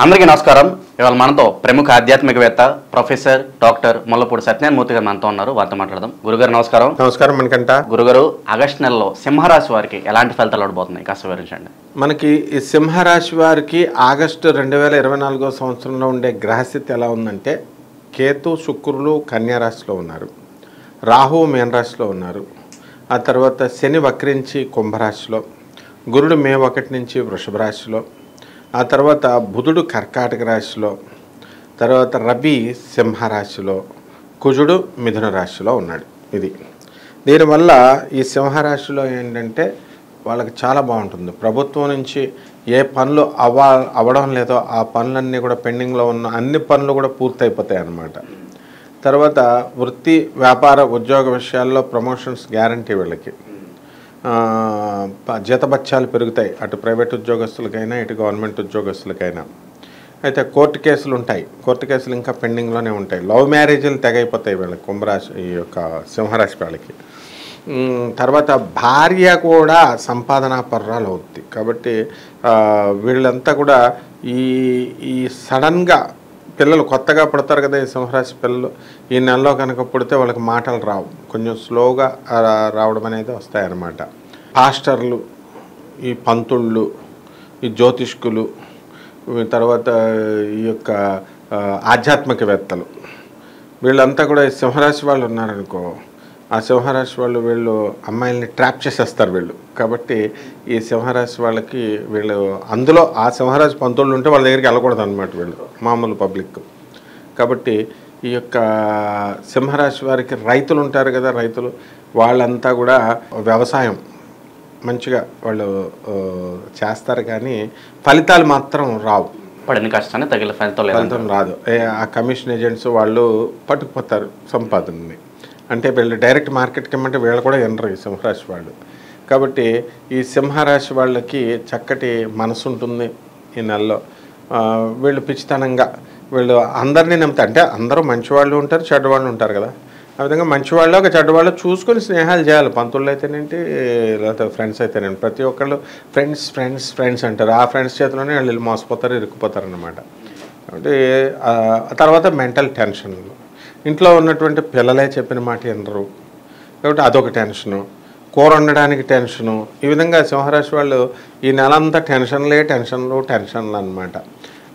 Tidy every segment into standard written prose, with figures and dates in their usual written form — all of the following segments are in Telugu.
అందరికీ నమస్కారం. ఇవాళ మనతో ప్రముఖ ఆధ్యాత్మికవేత్త ప్రొఫెసర్ డాక్టర్ ముల్లపూడి సత్యనారాయణమూర్తి గారు మనతో ఉన్నారు. వారితో మాట్లాడదాం. గురుగారు నమస్కారం. నమస్కారం మనకంట. గురుగారు, ఆగస్టు నెలలో సింహరాశి వారికి ఎలాంటి ఫలితాలు ఉండబోతున్నాయి కాస్త వివరించండి. మనకి ఈ సింహరాశి వారికి ఆగస్టు 2024 సంవత్సరంలో ఉండే గ్రహస్థితి ఎలా ఉందంటే, కేతు శుక్రులు కన్యా రాశిలో ఉన్నారు, రాహు మీన రాశిలో ఉన్నారు, ఆ తర్వాత శని వక్రించి కుంభరాశిలో, గురుడు మే 1 నుంచి వృషభ రాశిలో, ఆ తర్వాత బుధుడు కర్కాటక రాశిలో, తర్వాత రవి సింహరాశిలో, కుజుడు మిథున రాశిలో ఉన్నాడు. ఇది దీనివల్ల ఈ సింహరాశిలో ఏంటంటే వాళ్ళకి చాలా బాగుంటుంది. ప్రభుత్వం నుంచి ఏ పనులు అవ్వడం లేదో ఆ పనులన్నీ కూడా పెండింగ్లో ఉన్న అన్ని పనులు కూడా పూర్తయిపోతాయి అన్నమాట. తర్వాత వృత్తి వ్యాపార ఉద్యోగ విషయాల్లో ప్రమోషన్స్ గ్యారంటీ వీళ్ళకి. జీతభత్యాలు పెరుగుతాయి, అటు ప్రైవేట్ ఉద్యోగస్తులకైనా ఇటు గవర్నమెంట్ ఉద్యోగస్తులకైనా. అయితే కోర్టు కేసులు ఉంటాయి, కోర్టు కేసులు ఇంకా పెండింగ్లోనే ఉంటాయి. లవ్ మ్యారేజీలు తెగైపోతాయి వీళ్ళకి, కుంభరాశి ఈ యొక్క సింహరాశి వాళ్ళకి. తర్వాత భార్య కూడా సంపాదనా పర్రాలు అవుతుంది. కాబట్టి వీళ్ళంతా కూడా ఈ సడన్గా పిల్లలు కొత్తగా పుడతారు కదా ఈ సింహరాశి పిల్లలు, ఈ నెలలో కనుక పుడితే వాళ్ళకి మాటలు రావు, కొంచెం స్లోగా రావడం అనేది వస్తాయన్నమాట. పాస్టర్లు, ఈ పంతుళ్ళు, ఈ జ్యోతిష్కులు, తర్వాత ఈ యొక్క ఆధ్యాత్మికవేత్తలు, వీళ్ళంతా కూడా ఈ సింహరాశి వాళ్ళు ఉన్నారనుకో, ఆ సింహరాశి వాళ్ళు వీళ్ళు అమ్మాయిల్ని ట్రాప్ చేసేస్తారు వీళ్ళు. కాబట్టి ఈ సింహరాశి వాళ్ళకి వీళ్ళు అందులో ఆ సింహరాశి పంతుళ్ళు ఉంటే వాళ్ళ దగ్గరికి వెళ్ళకూడదు అనమాట వీళ్ళు, మామూలు పబ్లిక్. కాబట్టి ఈ యొక్క సింహరాశి వారికి రైతులు ఉంటారు కదా, రైతులు వాళ్ళంతా కూడా వ్యవసాయం మంచిగా వాళ్ళు చేస్తారు, కానీ ఫలితాలు మాత్రం రావు. పడిన కష్టాన్ని తగిన ఫలితం రాదు. ఆ కమిషన్ ఏజెంట్స్ వాళ్ళు పట్టుకుపోతారు సంపాదనని. అంటే వీళ్ళు డైరెక్ట్ మార్కెట్కి ఇమ్మంటే వీళ్ళు కూడా వినరు ఈ సింహరాశి వాళ్ళు. కాబట్టి ఈ సింహరాశి వాళ్ళకి చక్కటి మనసు ఉంటుంది ఈ నెలలో. వీళ్ళు పిచ్చితనంగా వీళ్ళు అందరినీ నమ్ముతారు. అంటే అందరూ మంచివాళ్ళు ఉంటారు, చెడ్డవాళ్ళు ఉంటారు కదా. ఆ విధంగా మంచివాళ్ళు ఒక చెడ్డవాళ్ళు చూసుకొని స్నేహాలు చేయాలి. పంతుళ్ళు అయితేనేంటి, లేకపోతే ఫ్రెండ్స్ అయితేనేంటి, ప్రతి ఒక్కళ్ళు ఫ్రెండ్స్ ఫ్రెండ్స్ ఫ్రెండ్స్ అంటారు. ఆ ఫ్రెండ్స్ చేతిలోనే వాళ్ళు మోసపోతారు, ఇరుక్కుపోతారు అన్నమాట. కాబట్టి తర్వాత మెంటల్ టెన్షన్లు, ఇంట్లో ఉన్నటువంటి పిల్లలే చెప్పిన మాట వినరు కాబట్టి అదొక టెన్షను, కూర వండడానికి టెన్షను. ఈ విధంగా సింహరాశి వాళ్ళు ఈ నెలంతా టెన్షన్లు అన్నమాట.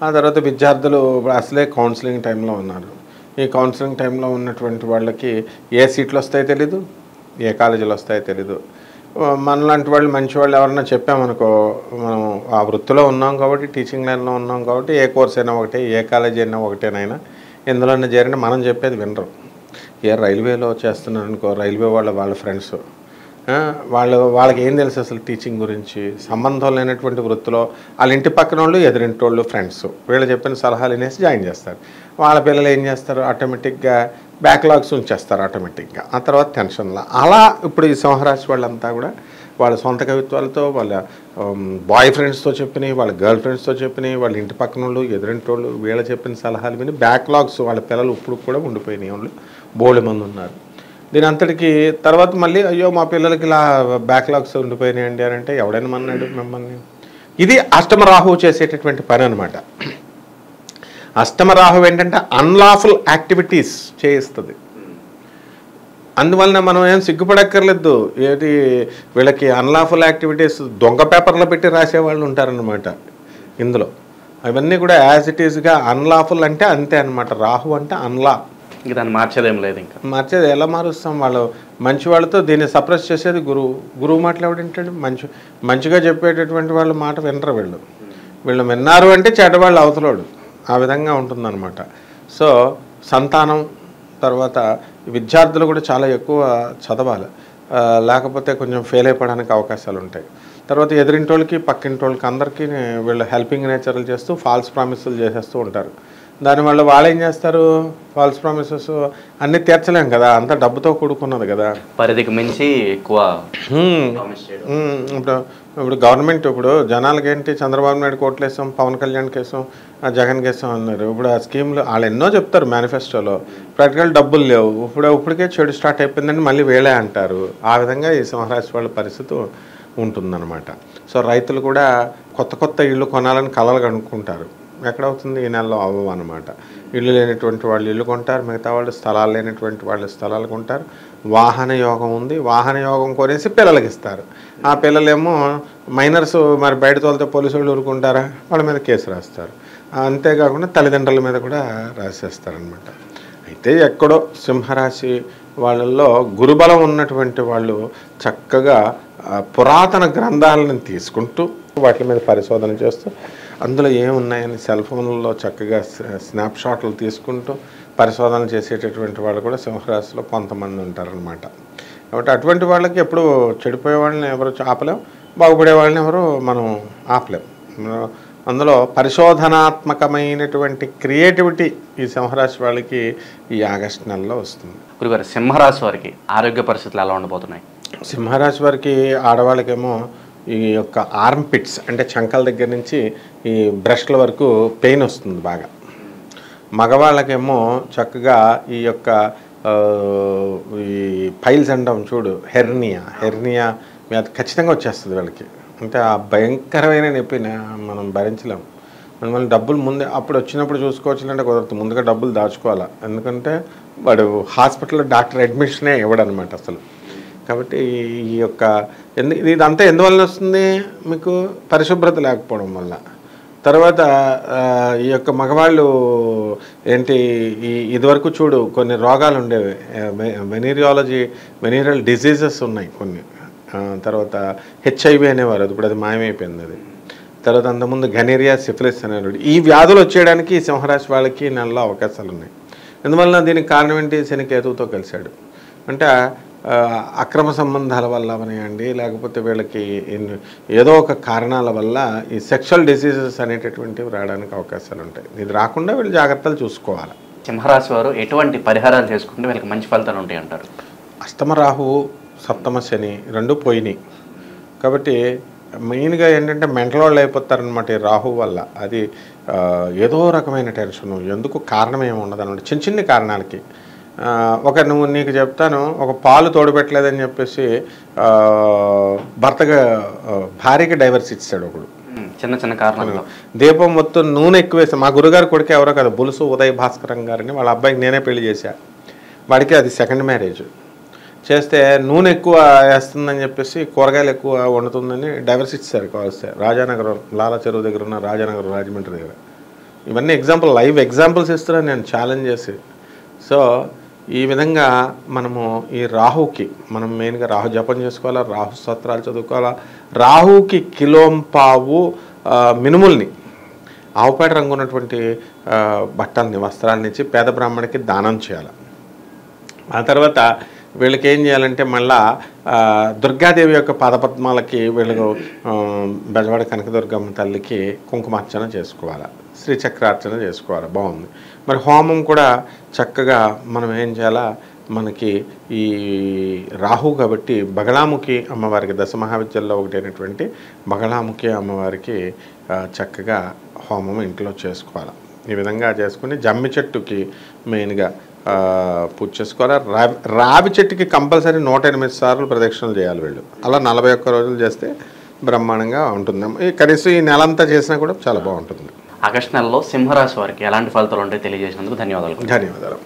ఆ తర్వాత విద్యార్థులు అసలే కౌన్సిలింగ్ టైంలో ఉన్నారు. ఈ కౌన్సిలింగ్ టైంలో ఉన్నటువంటి వాళ్ళకి ఏ సీట్లు వస్తాయో తెలీదు, ఏ కాలేజీలు వస్తాయో తెలీదు. మనలాంటి వాళ్ళు మంచి వాళ్ళు ఎవరన్నా చెప్పామనుకో, మనం ఆ వృత్తిలో ఉన్నాం కాబట్టి, టీచింగ్ లైన్లో ఉన్నాం కాబట్టి, ఏ కోర్స్ అయినా ఒకటే, ఏ కాలేజీ అయినా ఒకటేనైనా, ఎందులోనే చేరిన మనం చెప్పేది వినరు. ఏ రైల్వేలో చేస్తున్నారు అనుకో, రైల్వే వాళ్ళ ఫ్రెండ్స్ వాళ్ళకి ఏం తెలుసు అసలు టీచింగ్ గురించి, సంబంధం లేనటువంటి వృత్తిలో వాళ్ళ ఇంటి పక్కన వాళ్ళు ఎదురింటి వాళ్ళు ఫ్రెండ్స్ వీళ్ళు చెప్పిన సలహాలు వినేసి జాయిన్ చేస్తారు. వాళ్ళ పిల్లలు ఏం చేస్తారు, ఆటోమేటిక్గా బ్యాక్లాగ్స్ ఉంచేస్తారు ఆటోమేటిక్గా. ఆ తర్వాత టెన్షన్లా అలా ఇప్పుడు ఈ సింహరాశి వాళ్ళంతా కూడా వాళ్ళ సొంత కవిత్వాలతో, వాళ్ళ బాయ్ ఫ్రెండ్స్తో చెప్పినవి, వాళ్ళ గర్ల్ ఫ్రెండ్స్తో చెప్పినవి, వాళ్ళ ఇంటి పక్కన వాళ్ళు ఎదురింటి వాళ్ళు వీళ్ళు చెప్పిన సలహాలు విని బ్యాక్లాగ్స్ వాళ్ళ పిల్లలు ఇప్పుడు కూడా ఉండిపోయినాయి వాళ్ళు బోల్డ్ మంది ఉన్నారు. దీని అంతటికి తర్వాత మళ్ళీ అయ్యో మా పిల్లలకి ఇలా బ్యాక్లాగ్స్ ఉండిపోయినాయండి అని అంటే ఎవడైనా మన్నాడు మిమ్మల్ని. ఇది అష్టమ రాహువు చేసేటటువంటి పని అనమాట. అష్టమ రాహువు ఏంటంటే అన్లాఫుల్ యాక్టివిటీస్ చేయిస్తుంది. అందువలన మనం ఏం సిగ్గుపడక్కర్లేదు. ఏది వీళ్ళకి అన్లాఫుల్ యాక్టివిటీస్ దొంగ పేపర్లో పెట్టి రాసేవాళ్ళు ఉంటారనమాట ఇందులో. అవన్నీ కూడా యాజ్ ఇట్ ఈస్గా అన్లాఫుల్ అంటే అంతే అనమాట. రాహు అంటే అన్లా, ఇంకా దాన్ని మార్చేదేం లేదు. ఇంకా మార్చేది ఎలా మారుస్తాం? వాళ్ళు మంచి వాళ్ళతో దీన్ని సప్రెస్ చేసేది గురువు మాటలు ఎవడింటాడు? మంచిగా చెప్పేటటువంటి వాళ్ళ మాట వినరు వీళ్ళు. వీళ్ళు విన్నారు అంటే చెడ్డవాళ్ళు అవతలోడు. ఆ విధంగా ఉంటుందన్నమాట. సో సంతానం, తర్వాత విద్యార్థులు కూడా చాలా ఎక్కువ చదవాలి, లేకపోతే కొంచెం ఫెయిల్ అయిపోవడానికి అవకాశాలు ఉంటాయి. తర్వాత ఎదురింటోళ్ళకి పక్కింటోళ్ళకి అందరికీ వీళ్ళు హెల్పింగ్ నేచర్లు చేస్తూ ఫాల్స్ ప్రామిసులు చేసేస్తూ ఉంటారు. దానివల్ల వాళ్ళు ఏం చేస్తారు, ఫాల్స్ ప్రామిసెస్ అన్నీ తీర్చలేం కదా, అంత డబ్బుతో కూడుకున్నది కదా, పరిధికి మించి ఎక్కువ. ఇప్పుడు గవర్నమెంట్ ఇప్పుడు జనాలకి ఏంటి, చంద్రబాబు నాయుడు కోట్లు వేసాం, పవన్ కళ్యాణ్ కేసాం, జగన్ కేసాం అన్నారు. ఇప్పుడు ఆ స్కీమ్లు వాళ్ళు ఎన్నో చెప్తారు మేనిఫెస్టోలో, ప్రాక్టికల్ డబ్బులు లేవు. ఇప్పటికే చెడు స్టార్ట్ అయిపోయిందని మళ్ళీ వేళే అంటారు. ఆ విధంగా ఈ సింహరాశి వాళ్ళ పరిస్థితి ఉంటుందన్నమాట. సో రైతులు కూడా కొత్త ఇళ్ళు కొనాలని కలలు కనుక్కుంటారు. ఎక్కడవుతుంది? ఈ నెలలో అవ్వవు అనమాట. ఇల్లు లేనటువంటి వాళ్ళు ఇల్లు కొంటారు, మిగతా వాళ్ళు స్థలాలు లేనటువంటి వాళ్ళు స్థలాలు కొంటారు. వాహన యోగం ఉంది, వాహన యోగం కొనేసి పిల్లలకి ఇస్తారు. ఆ పిల్లలేమో మైనర్స్ మరి బయట తోలితే పోలీసు వాళ్ళు ఊరుకుంటారా, వాళ్ళ మీద కేసు రాస్తారు. అంతేకాకుండా తల్లిదండ్రుల మీద కూడా రాసేస్తారనమాట. అయితే ఎక్కడో సింహరాశి వాళ్ళల్లో గురుబలం ఉన్నటువంటి వాళ్ళు చక్కగా పురాతన గ్రంథాలను తీసుకుంటూ వాటి మీద పరిశోధన చేస్తూ అందులో ఏమున్నాయని సెల్ ఫోన్లలో చక్కగా స్నాప్షాట్లు తీసుకుంటూ పరిశోధన చేసేటటువంటి వాళ్ళు కూడా సింహరాశిలో కొంతమంది ఉంటారనమాట. కాబట్టి అటువంటి వాళ్ళకి ఎప్పుడు చెడిపోయే వాళ్ళని ఎవరు ఆపలేం, బాగుపడే వాళ్ళని ఎవరు మనం ఆపలేం. అందులో పరిశోధనాత్మకమైనటువంటి క్రియేటివిటీ ఈ సింహరాశి వాళ్ళకి ఈ ఆగస్టు నెలలో వస్తుంది. గురుగారు, సింహరాశి వారికి ఆరోగ్య పరిస్థితులు ఎలా ఉండబోతున్నాయి? సింహరాశి వారికి ఆడవాళ్ళకేమో ఈ యొక్క ఆర్మ్ పిట్స్ అంటే చంకల దగ్గర నుంచి ఈ బ్రెస్ట్ల వరకు పెయిన్ వస్తుంది బాగా. మగవాళ్ళకేమో చక్కగా ఈ యొక్క ఈ పైల్స్ అంటాం చూడు, హెర్నియా మీద ఖచ్చితంగా వచ్చేస్తుంది వీళ్ళకి. అంటే ఆ భయంకరమైన నొప్పిని మనం భరించలేము. మనం డబ్బులు ముందే అప్పుడు వచ్చినప్పుడు చూసుకోవచ్చులంటే కుదరదు, ముందుగా డబ్బులు దాచుకోవాలా. ఎందుకంటే వాడు హాస్పిటల్లో డాక్టర్ అడ్మిషనే ఇవ్వడనమాట అసలు. కాబట్టి ఈ యొక్క ఇదంతా ఎందువల్ల వస్తుంది? మీకు పరిశుభ్రత లేకపోవడం వల్ల. తర్వాత ఈ యొక్క మగవాళ్ళు ఏంటి ఇదివరకు చూడు కొన్ని రోగాలు ఉండేవి, వెనీరియల్ డిసీజెస్ ఉన్నాయి కొన్ని. తర్వాత హెచ్ఐవి అనేవారు, ఇప్పుడు అది మాయమైపోయింది అది. తర్వాత అంతకుముందు గనేరియా, సిఫిలిస్ అనేవాడు. ఈ వ్యాధులు వచ్చేయడానికి సింహరాశి వాళ్ళకి నెలలో అవకాశాలు ఉన్నాయి. ఎందువలన దీనికి కారణం ఏంటి? శని కేతువుతో కలిశాడు. అంటే అక్రమ సంబంధాల వల్ల అవనివ్వండి, లేకపోతే వీళ్ళకి ఏదో ఒక కారణాల వల్ల ఈ సెక్షువల్ డిసీజెస్ అనేటటువంటివి రావడానికి అవకాశాలు ఉంటాయి. ఇది రాకుండా వీళ్ళు జాగ్రత్తలు చూసుకోవాలి. సింహరాశి వారు ఎటువంటి పరిహారాలు చేసుకుంటే వీళ్ళకి మంచి ఫలితాలు ఉంటాయి అంటారు? అష్టమ రాహువు, సప్తమ శని రెండు పోయినాయి. కాబట్టి మెయిన్గా ఏంటంటే మెంటల్ వాళ్ళు అయిపోతారనమాట ఈ రాహు వల్ల. అది ఏదో రకమైన టెన్షను, ఎందుకు కారణం ఏమి ఉండదు అనమాట. చిన్న చిన్న కారణాలకి నీకు చెప్తాను, ఒక పాలు తోడుపెట్టలేదని చెప్పేసి భార్యకి డైవర్స్ ఇచ్చాడు ఒకడు. చిన్న చిన్న కారణాలు. దీపం మొత్తం నూనె ఎక్కువ వేసా. మా గురుగారు కొడుకు ఎవరో కదా, బులుసు ఉదయ్ భాస్కరం గారిని, వాళ్ళ అబ్బాయికి నేనే పెళ్లి చేశా. వాడికి అది సెకండ్ మ్యారేజ్ చేస్తే నూనె ఎక్కువ వేస్తుందని చెప్పేసి, కూరగాయలు ఎక్కువ వండుతుందని డైవర్స్ ఇచ్చారు. కావాల్సి రాజానగరం లాలా చెరువు దగ్గర ఉన్న రాజానగరం రాజమండ్రి దగ్గర. ఇవన్నీ లైవ్ ఎగ్జాంపుల్స్ ఇస్తున్నాను నేను ఛాలెంజ్ చేసి. సో ఈ విధంగా మనము ఈ రాహుకి మనం మెయిన్గా రాహు జపం చేసుకోవాలా, రాహు స్తోత్రాలు చదువుకోవాలా. రాహుకి కిలోంపావు మినుముల్ని, ఆవుపేట రంగు ఉన్నటువంటి బట్టల్ని, వస్త్రాలని ఇచ్చి పేద బ్రాహ్మణికి దానం చేయాలి. ఆ తర్వాత వీళ్ళకి ఏం చేయాలంటే మళ్ళా దుర్గాదేవి యొక్క పాదపద్మాలకి వీళ్ళు బెజవాడ కనకదుర్గమ్మ తల్లికి కుంకుమార్చన చేసుకోవాలి, శ్రీచక్రార్చన చేసుకోవాలి. బాగుంది. మరి హోమం కూడా చక్కగా మనం ఏం చేయాలా, మనకి ఈ రాహు కాబట్టి బగళాముఖి అమ్మవారికి, దశమహావిద్యల్లో ఒకటైనటువంటి బగళాముఖి అమ్మవారికి చక్కగా హోమం ఇంట్లో చేసుకోవాలి. ఈ విధంగా చేసుకుని జమ్మి చెట్టుకి మెయిన్గా పూజ చేసుకోవాలి. రావి చెట్టుకి కంపల్సరీ 108 సార్లు ప్రదక్షిణలు చేయాలి వీళ్ళు. అలా 41 రోజులు చేస్తే బ్రహ్మాండంగా ఉంటుంది. కనీసం ఈ నెలంతా చేసినా కూడా చాలా బాగుంటుంది. ఆగస్టు నెలలో సింహరాశి వారికి ఎలాంటి ఫలితాలు ఉంటాయో తెలియజేసినందుకు ధన్యవాదాలు. ధన్యవాదాలు.